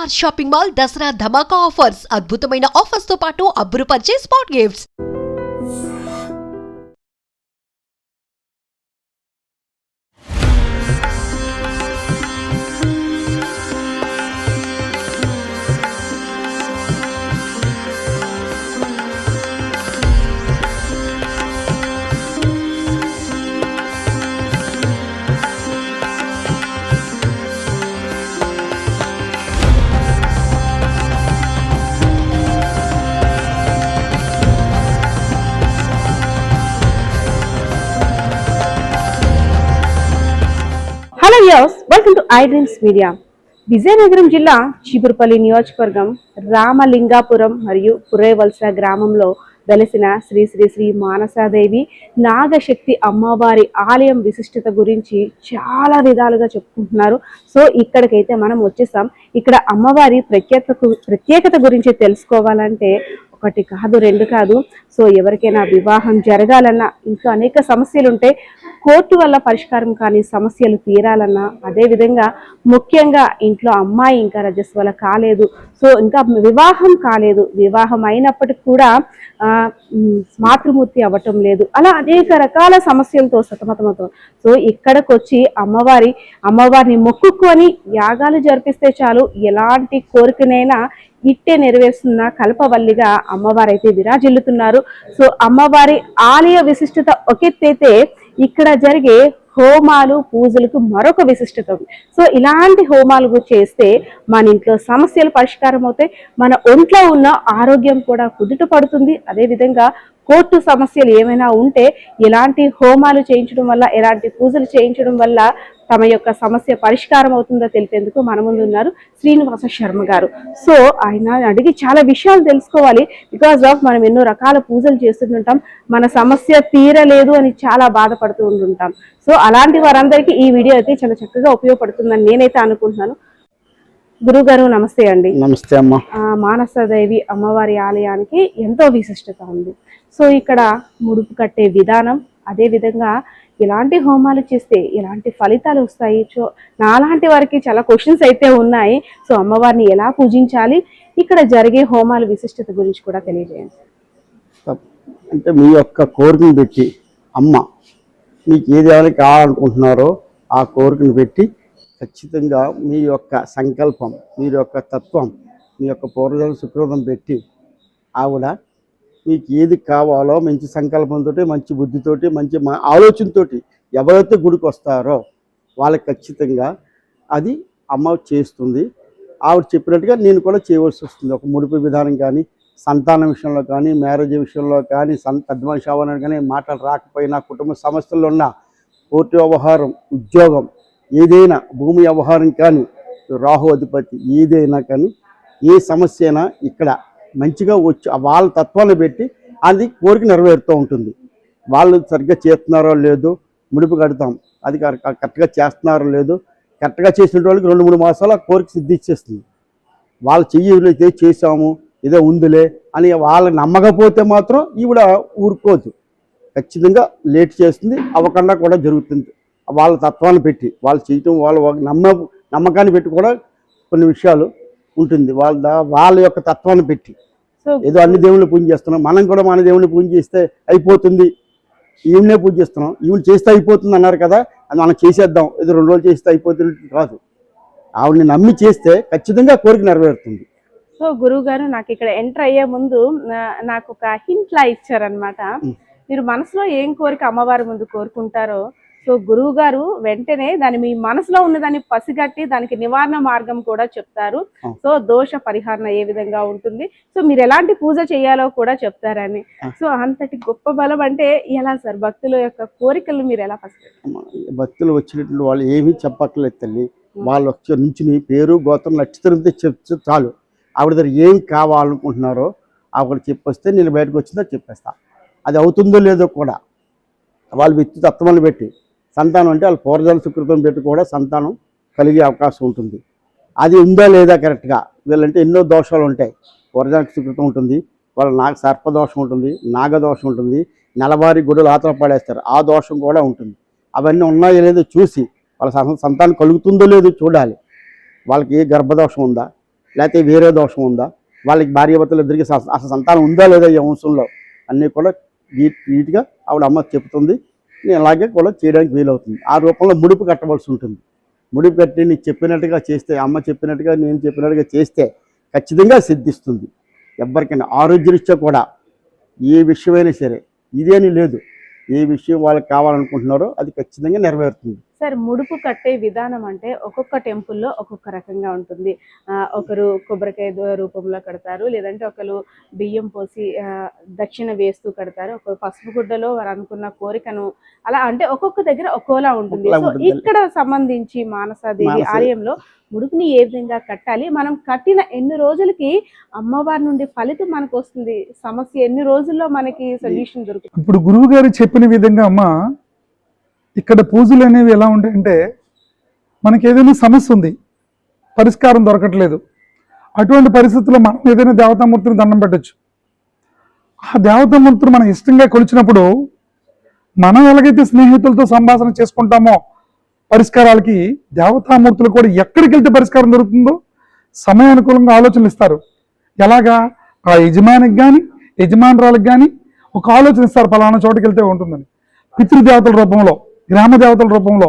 MR shopping mall Dasara dhamaka offers అద్భుతమైన offers తో పాటు అబ్బురుపరిచే spot gifts. Hello viewers, welcome to I Dreams media. Vizianagaram జిల్లా చీపురుపల్లి నియోజకవర్గం రామలింగాపురం మరియు పురేవలస గ్రామంలో వెలసిన శ్రీ శ్రీ శ్రీ మానసాదేవి నాగశక్తి అమ్మవారి ఆలయం విశిష్టత గురించి చాలా విధాలుగా చెప్పుకుంటున్నారు. సో ఇక్కడికైతే మనం వచ్చేసాం. ఇక్కడ అమ్మవారి ప్రత్యేకత గురించి తెలుసుకోవాలంటే ఒకటి కాదు, రెండు కాదు. సో ఎవరికైనా వివాహం జరగాలన్నా, ఇంకా అనేక సమస్యలు ఉంటే కోర్టు వల్ల పరిష్కారం కానీ సమస్యలు తీరాలన్నా, అదేవిధంగా ముఖ్యంగా ఇంట్లో అమ్మాయి ఇంకా రజస్వల కాలేదు, సో ఇంకా వివాహం కాలేదు, వివాహం అయినప్పటికి కూడా మాతృమూర్తి అవ్వటం లేదు, అలా అనేక రకాల సమస్యలతో సతమతమవుతాం. సో ఇక్కడికి వచ్చి అమ్మవారిని మొక్కుకొని యాగాలు జరిపిస్తే చాలు, ఎలాంటి కోరికనైనా ఇట్టే నెరవేరుస్తున్న కల్పవల్లిగా అమ్మవారైతే విరాజిల్లుతున్నారు. సో అమ్మవారి ఆలయ విశిష్టత ఒకెత్తైతే ఇక్కడ జరిగే హోమాలు పూజలకు మరొక విశిష్టత ఉంది. సో ఇలాంటి హోమాలు చేస్తే మన ఇంట్లో సమస్యలు పరిష్కారం అవుతాయి, మన ఒంట్లో ఉన్న ఆరోగ్యం కూడా కుదుట పడుతుంది. అదేవిధంగా కోర్టు సమస్యలు ఏమైనా ఉంటే ఎలాంటి హోమాలు చేయించడం వల్ల, ఎలాంటి పూజలు చేయించడం వల్ల తమ యొక్క సమస్య పరిష్కారం అవుతుందో తెలిపేందుకు మన ముందు ఉన్నారు శ్రీనివాస శర్మ గారు. సో ఆయన అడిగి చాలా విషయాలు తెలుసుకోవాలి. బికాజ్ ఆఫ్ మనం ఎన్నో రకాల పూజలు చేస్తుంటాం, మన సమస్య తీరలేదు అని చాలా బాధపడుతూ ఉంటుంటాం. సో అలాంటి వారందరికీ ఈ వీడియో అయితే చాలా చక్కగా ఉపయోగపడుతుందని నేనైతే అనుకుంటున్నాను. గురుగారు నమస్తే అండి. నమస్తే అమ్మ. మానసాదేవి అమ్మవారి ఆలయానికి ఎంతో విశిష్టత ఉంది. సో ఇక్కడ ముడుపు కట్టే విధానం, అదే విధంగా ఎలాంటి హోమాలు చేస్తే ఎలాంటి ఫలితాలు వస్తాయి, సో నాలాంటి వారికి చాలా క్వశ్చన్స్ అయితే ఉన్నాయి. సో అమ్మవారిని ఎలా పూజించాలి, ఇక్కడ జరిగే హోమాల విశిష్టత గురించి కూడా తెలియజేయండి. అంటే మీ యొక్క కోరికను పెట్టి అమ్మ మీకు ఏది కావాలనుకుంటున్నారో ఆ కోరికను పెట్టి ఖచ్చితంగా మీ యొక్క సంకల్పం, మీ యొక్క తత్వం, మీ యొక్క పూర్వజన్మ సుకృతం పెట్టి ఆవిడ మీకు ఏది కావాలో మంచి సంకల్పంతో, మంచి బుద్ధితోటి, మంచి ఆలోచనతో ఎవరైతే గుడికి వస్తారో వాళ్ళకి ఖచ్చితంగా అది అమ్మ చేస్తుంది. ఆవిడ చెప్పినట్టుగా నేను కూడా చేయవలసి వస్తుంది. ఒక ముడుపు విధానం కానీ, సంతానం విషయంలో కానీ, మ్యారేజ్ విషయంలో కానీ, పెద్ద మనిషి అవ్వడానికి కానీ, మాటలు రాకపోయినా, కుటుంబ సమస్యల్లో ఉన్న కోర్టు వ్యవహారం, ఉద్యోగం, ఏదైనా భూమి వ్యవహారం కానీ, రాహు అధిపతి ఏదైనా కానీ, ఏ సమస్య అయినా ఇక్కడ మంచిగా వచ్చి వాళ్ళ తత్వాన్ని పెట్టి అది కోరిక నెరవేరుతూ ఉంటుంది. వాళ్ళు సరిగ్గా చేస్తున్నారో లేదో ముడుపు కడతాం, అది కరెక్ట్గా చేస్తున్నారో లేదో, కరెక్ట్గా చేసిన వాళ్ళకి 2-3 మాసాలు ఆ కోరిక సిద్ధిచ్చేస్తుంది. వాళ్ళు చెయ్యలైతే చేసాము ఏదో ఉందిలే అని వాళ్ళని నమ్మకపోతే మాత్రం ఈవిడ ఊరుకోదు, ఖచ్చితంగా లేట్ చేస్తుంది, అవ్వకుండా కూడా జరుగుతుంది. వాళ్ళ తత్వాన్ని పెట్టి వాళ్ళు చేయటం, వాళ్ళ నమ్మకాన్ని పెట్టి కూడా కొన్ని విషయాలు ఉంటుంది. వాళ్ళ యొక్క తత్వాన్ని పెట్టి ఏదో అన్ని దేవుళ్ళు పూజ చేస్తున్నాం, మనం కూడా మన దేవుడిని పూజ చేస్తే అయిపోతుంది, ఈవినే పూజ చేస్తున్నాం, ఈవిని చేస్తే అయిపోతుంది అన్నారు కదా, అది మనం చేసేద్దాం, ఏదో 2 రోజులు చేస్తే అయిపోతుంది కాదు. ఆవిడని నమ్మి చేస్తే ఖచ్చితంగా కోరిక నెరవేరుతుంది. సో గురువు గారు నాకు ఇక్కడ ఎంటర్ అయ్యే ముందు నాకు ఒక హింట్ లా ఇచ్చారనమాట. మీరు మనసులో ఏం కోరిక అమ్మవారి ముందు కోరుకుంటారో, సో గురువు గారు వెంటనే దాని మీ మనసులో ఉన్నదాన్ని పసిగట్టి దానికి నివారణ మార్గం కూడా చెప్తారు. సో దోష పరిహారణ ఏ విధంగా ఉంటుంది, సో మీరు ఎలాంటి పూజ చేయాలో కూడా చెప్తారని. సో అంతటి గొప్ప బలం అంటే ఎలా సార్? భక్తుల యొక్క కోరికలు మీరు ఎలా పసిగట్టారు? భక్తులు వచ్చినటువంటి వాళ్ళు ఏమీ చెప్పక్కర్లేదు తల్లి. వాళ్ళు వచ్చే నుంచి పేరు గోత్రం నక్షత్రంతో చెప్తే చాలు. ఆవిడ దగ్గర ఏం కావాలనుకుంటున్నారో ఆవిడ చెప్పొస్తే నేను బయటకు వచ్చిందో చెప్పేస్తా. అది అవుతుందో లేదో కూడా వాళ్ళు వ్యక్తి తత్వాన్ని పెట్టి, సంతానం అంటే వాళ్ళ పూర్వజన్మ సుకృతం పెట్టి కూడా సంతానం కలిగే అవకాశం ఉంటుంది. అది ఉందా లేదా కరెక్ట్గా, వీళ్ళంటే ఎన్నో దోషాలు ఉంటాయి. పూర్వజన్మ సుకృతం ఉంటుంది, వాళ్ళ సర్పదోషం ఉంటుంది, నాగదోషం ఉంటుంది, నెలవారీ గుడులు ఆతల పడేస్తారు, ఆ దోషం కూడా ఉంటుంది. అవన్నీ ఉన్నాయో లేదో చూసి వాళ్ళ సంతానం కలుగుతుందో లేదో చూడాలి. వాళ్ళకి ఏ గర్భదోషం ఉందా, లేకపోతే వేరే దోషం ఉందా, వాళ్ళకి భార్యాభర్తలు ఇద్దరికి అసలు సంతానం ఉందా లేదా ఈ వంశంలో అన్నీ కూడా నీట్గా ఆవిడ అమ్మ చెప్తుంది. నేను అలాగే కూడా చేయడానికి వీలవుతుంది. ఆ రూపంలో ముడుపు కట్టవలసి ఉంటుంది. ముడుపు కట్టి నీకు చెప్పినట్టుగా చేస్తే, అమ్మ చెప్పినట్టుగా నేను చెప్పినట్టుగా చేస్తే ఖచ్చితంగా సిద్ధిస్తుంది. ఎవరికైనా ఆరోగ్యరీత్యా కూడా ఏ విషయమైనా సరే ఇదేని లేదు, ఏ విషయం వాళ్ళకి కావాలనుకుంటున్నారో అది ఖచ్చితంగా నెరవేరుతుంది. సార్, ముడుపు కట్టే విధానం అంటే ఒక్కొక్క టెంపుల్లో ఒక్కొక్క రకంగా ఉంటుంది. ఒకరు కొబ్బరికాయ రూపంలో కడతారు, లేదంటే ఒకరు బియ్యం పోసి దక్షిణ వేస్తూ కడతారు, ఒకరు పసుపు గుడ్డలో వారు అనుకున్న కోరికను అలా, అంటే ఒక్కొక్క దగ్గర ఒక్కోలా ఉంటుంది. సో ఇక్కడ సంబంధించి మానసాదేవి ఆలయంలో ముడుపుని ఏ విధంగా కట్టాలి, మనం కట్టిన ఎన్ని రోజులకి అమ్మవారి నుండి ఫలితం మనకు వస్తుంది, సమస్య ఎన్ని రోజుల్లో మనకి సొల్యూషన్ దొరుకుతుంది? ఇప్పుడు గురువు గారు చెప్పిన విధంగా అమ్మ, ఇక్కడ పూజలు అనేవి ఎలా ఉంటాయంటే, మనకి ఏదైనా సమస్య ఉంది, పరిష్కారం దొరకట్లేదు, అటువంటి పరిస్థితుల్లో మనం ఏదైనా దేవతామూర్తిని దండం పెట్టచ్చు. ఆ దేవతామూర్తిని మనం ఇష్టంగా కొలిచినప్పుడు, మనం ఎలాగైతే స్నేహితులతో సంభాషణ చేసుకుంటామో పరిష్కారాలకి, దేవతామూర్తులు కూడా ఎక్కడికి వెళ్తే పరిష్కారం దొరుకుతుందో సమయానుకూలంగా ఆలోచనలు ఇస్తారు. ఎలాగా, ఆ యజమానికి కానీ యజమానురాలకు కానీ ఒక ఆలోచన ఇస్తారు, ఫలానా చోటుకి వెళ్తే ఉంటుందని. పితృదేవతల రూపంలో, గ్రామ దేవతల రూపంలో,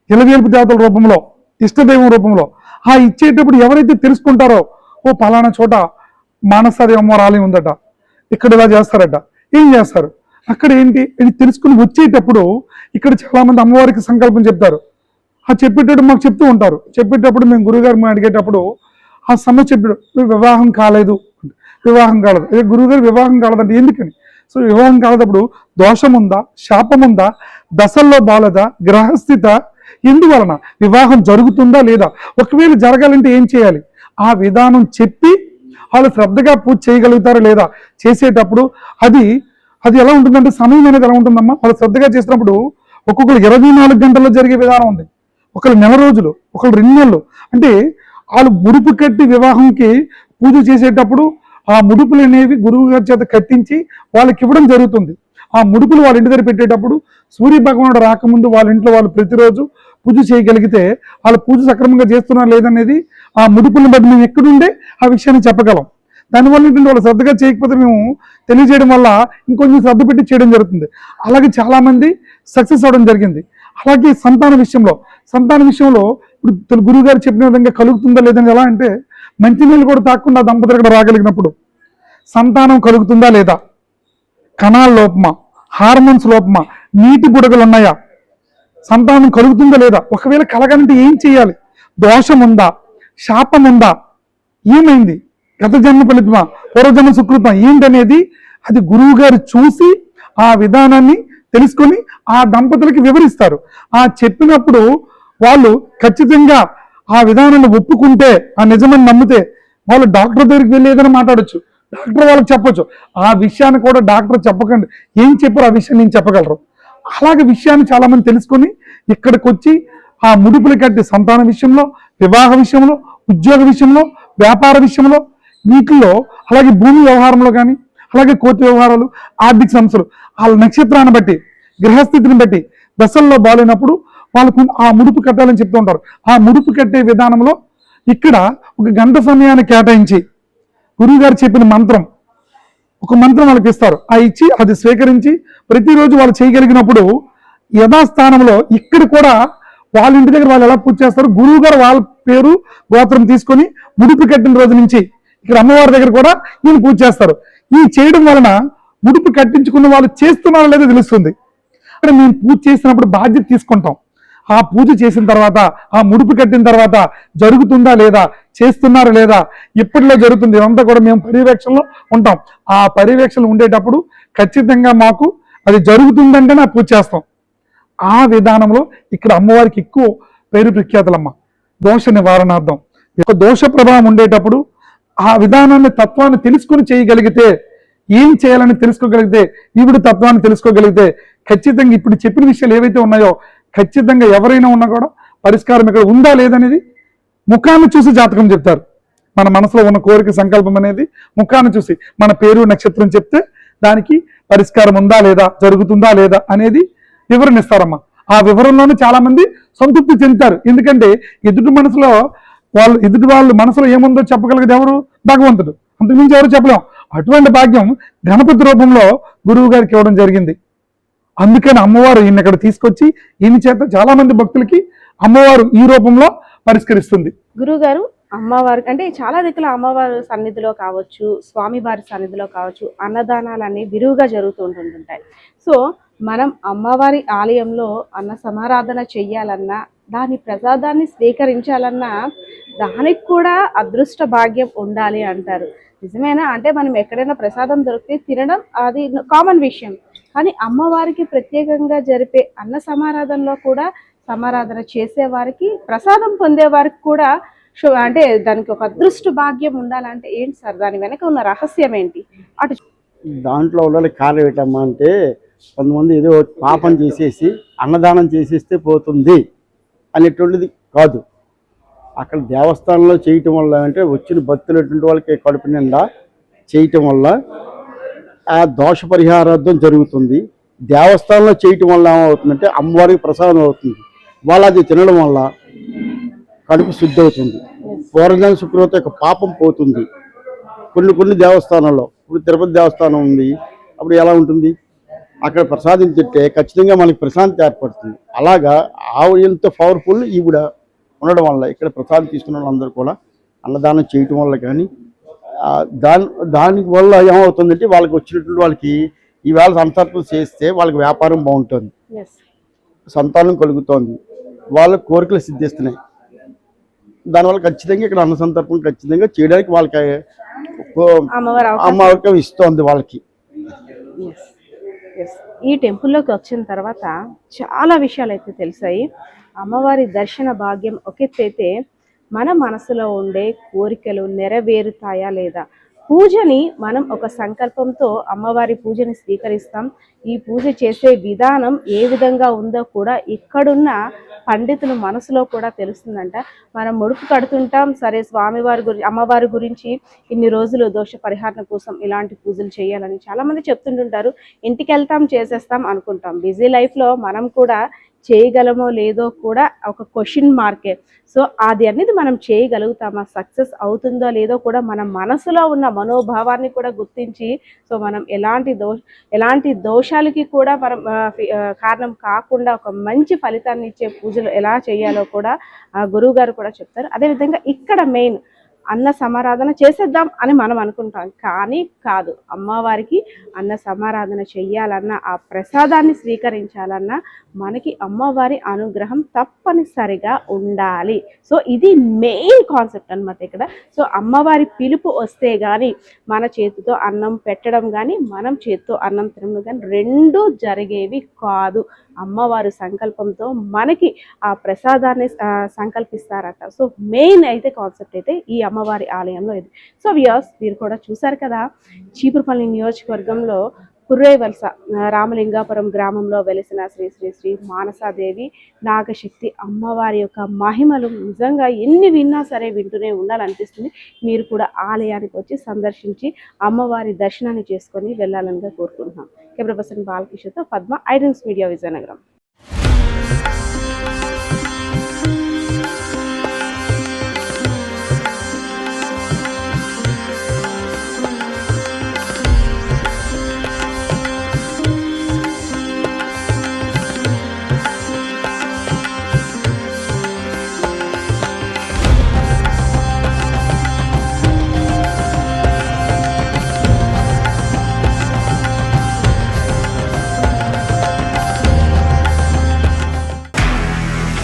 ఇలవేల్పు దేవతల రూపంలో, ఇష్టదైవం రూపంలో ఆ ఇచ్చేటప్పుడు ఎవరైతే తెలుసుకుంటారో, ఓ ఫలానా చోట మానసాదేవి అమ్మవారి ఆలయం ఉందట, ఇక్కడ ఇలా చేస్తారట, ఏం చేస్తారు, అక్కడ ఏంటి ఇది తెలుసుకుని వచ్చేటప్పుడు ఇక్కడ చాలామంది అమ్మవారికి సంకల్పం చెప్తారు. ఆ చెప్పేటప్పుడు మాకు చెప్తూ ఉంటారు. చెప్పేటప్పుడు మేము గురువుగారు అడిగేటప్పుడు ఆ సమస్య చెప్పేటప్పుడు వివాహం కాలేదు, వివాహం కాలేదు, అదే గురువుగారు వివాహం కాలేదంటే ఎందుకని. సో వివాహం కాలేటప్పుడు దోషం ఉందా, శాపం ఉందా, దశల్లో బాలదా, గ్రహస్థిత, ఎందువలన వివాహం జరుగుతుందా లేదా, ఒకవేళ జరగాలంటే ఏం చేయాలి, ఆ విధానం చెప్పి వాళ్ళు శ్రద్ధగా పూజ చేయగలుగుతారా లేదా, చేసేటప్పుడు అది ఎలా ఉంటుందంటే సమయం అనేది ఎలా ఉంటుందమ్మా, వాళ్ళు శ్రద్ధగా చేసినప్పుడు ఒక్కొక్కరు 24 గంటల్లో జరిగే విధానం ఉంది, ఒకళ్ళు నెల రోజులు, ఒకళ్ళు 2 నెలలు. అంటే వాళ్ళు ముడుపు కట్టి వివాహంకి పూజ చేసేటప్పుడు ఆ ముడుపులు అనేవి గురువు గారి చేత కట్టించి వాళ్ళకి ఇవ్వడం జరుగుతుంది. ఆ ముడుపులు వాళ్ళ ఇంటి దగ్గర పెట్టేటప్పుడు సూర్య భగవానుడు రాకముందు వాళ్ళ ఇంట్లో వాళ్ళు ప్రతిరోజు పూజ చేయగలిగితే వాళ్ళ పూజ సక్రమంగా చేస్తున్నారు లేదనేది ఆ ముడుపులను బట్టి మేము ఎక్కడుండే ఆ విషయాన్ని చెప్పగలం. దానివల్ల ఏంటంటే వాళ్ళు శ్రద్ధగా చేయకపోతే మేము తెలియజేయడం వల్ల ఇంకొంచెం శ్రద్ధ పెట్టి చేయడం జరుగుతుంది. అలాగే చాలామంది సక్సెస్ అవ్వడం జరిగింది. అలాగే సంతాన విషయంలో ఇప్పుడు గురువు గారు చెప్పిన విధంగా కలుగుతుందా లేదని ఎలా అంటే, మంచినీళ్ళు కూడా తాకుండా దంపతులు ఇక్కడ రాగలిగినప్పుడు సంతానం కలుగుతుందా లేదా, కణాల లోపమా, హార్మోన్స్ లోపమా, నీటి బుడగలు ఉన్నాయా, సంతానం కలుగుతుందా లేదా, ఒకవేళ కలగాలంటే ఏం చేయాలి, దోషం ఉందా, శాపం ఉందా, ఏమైంది, గత జన్మ ఫలితమా, పూర్వజన్మ సుకృతం ఏంటనేది అది గురువు గారు చూసి ఆ విధానాన్ని తెలుసుకొని ఆ దంపతులకి వివరిస్తారు. ఆ చెప్పినప్పుడు వాళ్ళు ఖచ్చితంగా ఆ విధానాన్ని ఒప్పుకుంటే, ఆ నిజమని నమ్మితే వాళ్ళు డాక్టర్ దగ్గరికి వెళ్ళి ఏదైనా మాట్లాడచ్చు, డాక్టర్ వాళ్ళకి చెప్పొచ్చు. ఆ విషయాన్ని కూడా డాక్టర్ చెప్పకండి, ఏం చెప్పారు ఆ విషయం నేను చెప్పగలరు. అలాగే విషయాన్ని చాలా మంది తెలుసుకొని ఇక్కడికి వచ్చి ఆ ముడుపులు కట్టి సంతాన విషయంలో, వివాహ విషయంలో, ఉద్యోగ విషయంలో, వ్యాపార విషయంలో, వీటిల్లో, అలాగే భూమి వ్యవహారంలో కానీ, అలాగే కోర్టు వ్యవహారాలు, ఆర్థిక సమస్యలు, వాళ్ళ నక్షత్రాన్ని బట్టి, గ్రహస్థితిని బట్టి దశల్లో బాగాలేనప్పుడు వాళ్ళకు ఆ ముడుపు కట్టాలని చెప్తూ ఉంటారు. ఆ ముడుపు కట్టే విధానంలో ఇక్కడ 1 గంట సమయాన్ని కేటాయించి గురువు గారు చెప్పిన ఒక మంత్రం వాళ్ళకి ఇస్తారు. ఆ ఇచ్చి అది స్వీకరించి ప్రతిరోజు వాళ్ళు చేయగలిగినప్పుడు యథాస్థానంలో ఇక్కడ కూడా వాళ్ళ ఇంటి దగ్గర వాళ్ళు ఎలా పూజ చేస్తారు, గురువు గారు వాళ్ళ పేరు గోత్రం తీసుకొని ముడుపు కట్టిన రోజు నుంచి ఇక్కడ అమ్మవారి దగ్గర కూడా ఈయన పూజ చేస్తారు. ఈ చేయడం వలన ముడుపు కట్టించుకున్న వాళ్ళు చేస్తున్నారో లేదో తెలుస్తుంది. ఇక్కడ మేము పూజ చేసినప్పుడు బాధ్యత తీసుకుంటాం. ఆ పూజ చేసిన తర్వాత, ఆ ముడుపు కట్టిన తర్వాత జరుగుతుందా లేదా, చేస్తున్నారా లేదా, ఇప్పటిలో జరుగుతుంది, ఇదంతా కూడా మేము పర్యవేక్షణలో ఉంటాం. ఆ పర్యవేక్షణ ఉండేటప్పుడు ఖచ్చితంగా మాకు అది జరుగుతుందంటే నా పూజ చేస్తాం. ఆ విధానంలో ఇక్కడ అమ్మవారికి ఎక్కువ పేరు ప్రఖ్యాతులమ్మ. దోష నివారణార్థం దోష ప్రభావం ఉండేటప్పుడు ఆ విధానాన్ని, తత్వాన్ని తెలుసుకుని చేయగలిగితే, ఏం చేయాలని తెలుసుకోగలిగితే, ఈవిడ తత్వాన్ని తెలుసుకోగలిగితే ఖచ్చితంగా ఇప్పుడు చెప్పిన విషయాలు ఏవైతే ఉన్నాయో ఖచ్చితంగా ఎవరైనా ఉన్నా కూడా పరిష్కారం ఇక్కడ ఉందా లేదనేది ముఖాన్ని చూసి జాతకం చెప్తారు. మన మనసులో ఉన్న కోరిక సంకల్పం అనేది ముఖాన్ని చూసి, మన పేరు నక్షత్రం చెప్తే దానికి పరిష్కారం ఉందా లేదా, జరుగుతుందా లేదా అనేది వివరణ ఇస్తారమ్మా. ఆ వివరంలోనే చాలా మంది సంతృప్తి చెందుతారు. ఎందుకంటే ఎదుటి మనసులో ఎదుటి వాళ్ళు మనసులో ఏముందో చెప్పగలిగేది ఎవరు? భగవంతుడు. అంతకుమించి ఎవరు చెప్పలేం. అటువంటి భాగ్యం గణపతి రూపంలో గురువు గారికి ఇవ్వడం జరిగింది. అందుకని అమ్మవారు ఈయన ఇక్కడ తీసుకొచ్చి ఈయన చేత చాలా మంది భక్తులకి అమ్మవారు ఈ రూపంలో పరిష్కరిస్తుంది. గురువుగారు, అమ్మవారి అంటే చాలా దిక్కుల అమ్మవారి సన్నిధిలో కావచ్చు, స్వామివారి సన్నిధిలో కావచ్చు, అన్నదానాలన్నీ విరివిగా జరుగుతూ ఉంటుంటాయి. సో మనం అమ్మవారి ఆలయంలో అన్న సమారాధన చెయ్యాలన్నా, దాని ప్రసాదాన్ని స్వీకరించాలన్నా దానికి కూడా అదృష్ట భాగ్యం ఉండాలి అంటారు. నిజమేనా? అంటే మనం ఎక్కడైనా ప్రసాదం దొరికితే తినడం అది కామన్ విషయం, కానీ అమ్మవారికి ప్రత్యేకంగా జరిపే అన్న సమారాధనలో కూడా సమారాధన చేసేవారికి, ప్రసాదం పొందేవారికి కూడా అంటే దానికి ఒక అదృష్ట భాగ్యం ఉండాలంటే ఏంటి సార్? దాని వెనక ఉన్న రహస్యం ఏంటి? అటు దాంట్లో ఉండాలి కారణం ఏంటమ్మా అంటే, కొంతమంది ఏదో పాపం చేసేసి అన్నదానం చేసేస్తే పోతుంది అనేటువంటిది కాదు. అక్కడ దేవస్థానంలో చేయటం వల్ల అంటే వచ్చిన భక్తులటువంటి వాళ్ళకి కడుపు నిండా చేయటం వల్ల ఆ దోష పరిహారార్థం జరుగుతుంది. దేవస్థానంలో చేయటం వల్ల ఏమవుతుందంటే అమ్మవారికి ప్రసాదం అవుతుంది. వాళ్ళు అది తినడం వల్ల కడుపు శుద్ధి అవుతుంది. పూర్వజన శుక్రవత యొక్క పాపం పోతుంది. కొన్ని దేవస్థానాల్లో, ఇప్పుడు తిరుపతి దేవస్థానం ఉంది, అప్పుడు ఎలా ఉంటుంది? అక్కడ ప్రసాదం తింటే ఖచ్చితంగా మనకి ప్రశాంతి ఏర్పడుతుంది. అలాగా ఎంత పవర్ఫుల్ ఈవిడ ఉండడం వల్ల ఇక్కడ ప్రసాదం తీసుకున్న వాళ్ళందరూ కూడా అన్నదానం చేయటం వల్ల కానీ దానికి వల్ల ఏమవుతుందంటే వాళ్ళకి వచ్చినటువంటి వాళ్ళకి ఈవేళ సంతర్పణ చేస్తే వాళ్ళకి వ్యాపారం బాగుంటుంది, సంతానం కలుగుతోంది, వాళ్ళ కోరికలు సిద్ధిస్తున్నాయి. దానివల్ల ఖచ్చితంగా ఇక్కడ అన్న సంతర్పణ ఖచ్చితంగా చేయడానికి వాళ్ళకి అమ్మవారికి ఇస్తోంది వాళ్ళకి. ఈ టెంపుల్లోకి వచ్చిన తర్వాత చాలా విషయాలు అయితే తెలిసాయి. అమ్మవారి దర్శన భాగ్యం ఒక ఎత్తు అయితే, మన మనసులో ఉండే కోరికలు నెరవేరుతాయా లేదా? పూజని మనం ఒక సంకల్పంతో అమ్మవారి పూజని స్వీకరిస్తాం. ఈ పూజ చేసే విధానం ఏ విధంగా ఉందో కూడా ఇక్కడున్న పండితుల మనసులో కూడా తెలుస్తుందంట. మనం ముడుపు కడుతుంటాం, సరే స్వామివారి అమ్మవారి గురించి ఇన్ని రోజులు దోష పరిహారం కోసం ఇలాంటి పూజలు చేయాలని చాలామంది చెప్తుంటుంటారు. ఇంటికి వెళ్తాం, చేసేస్తాం అనుకుంటాం. బిజీ లైఫ్లో మనం కూడా చేయగలమో లేదో కూడా ఒక క్వశ్చన్ మార్కే. సో అది అనేది మనం చేయగలుగుతామా, సక్సెస్ అవుతుందో లేదో కూడా మన మనసులో ఉన్న మనోభావాన్ని కూడా గుర్తించి, సో మనం ఎలాంటి దోషాలకి కూడా మనం కారణం కాకుండా ఒక మంచి ఫలితాన్ని ఇచ్చే పూజలు ఎలా చేయాలో కూడా గురువు గారు కూడా చెప్తారు. అదేవిధంగా ఇక్కడ మెయిన్ అన్న సమారాధన చేసేద్దాం అని మనం అనుకుంటాం, కానీ కాదు. అమ్మవారికి అన్న సమారాధన చెయ్యాలన్నా, ఆ ప్రసాదాన్ని స్వీకరించాలన్నా మనకి అమ్మవారి అనుగ్రహం తప్పనిసరిగా ఉండాలి. సో ఇది మెయిన్ కాన్సెప్ట్ అనమాట ఇక్కడ. సో అమ్మవారి పిలుపు వస్తే కానీ మన చేతితో అన్నం పెట్టడం కానీ మనం చేతితో అన్నం తినడం కానీ రెండూ జరిగేవి కాదు. అమ్మవారి సంకల్పంతో మనకి ఆ ప్రసాదాన్ని సంకల్పిస్తారట. సో మెయిన్ అయితే కాన్సెప్ట్ అయితే ఈ అమ్మవారి ఆలయంలో ఇది. సో వ్యూయర్స్, మీరు కూడా చూసారు కదా, చీపురుపల్లి నియోజకవర్గంలో కుర్రేవలస రామలింగాపురం గ్రామంలో వెలిసిన శ్రీ శ్రీ శ్రీ మానసాదేవి నాగశక్తి అమ్మవారి యొక్క మహిమలు నిజంగా ఎన్ని విన్నా సరే వింటూనే ఉండాలనిపిస్తుంది. మీరు కూడా ఆలయానికి వచ్చి సందర్శించి అమ్మవారి దర్శనాన్ని చేసుకొని వెళ్ళాలని కోరుకుంటున్నాం. కెమెరా పర్సన్ బాలకృష్ణతో పద్మ, ఐడ్రీమ్స్ మీడియా, విజయనగరం.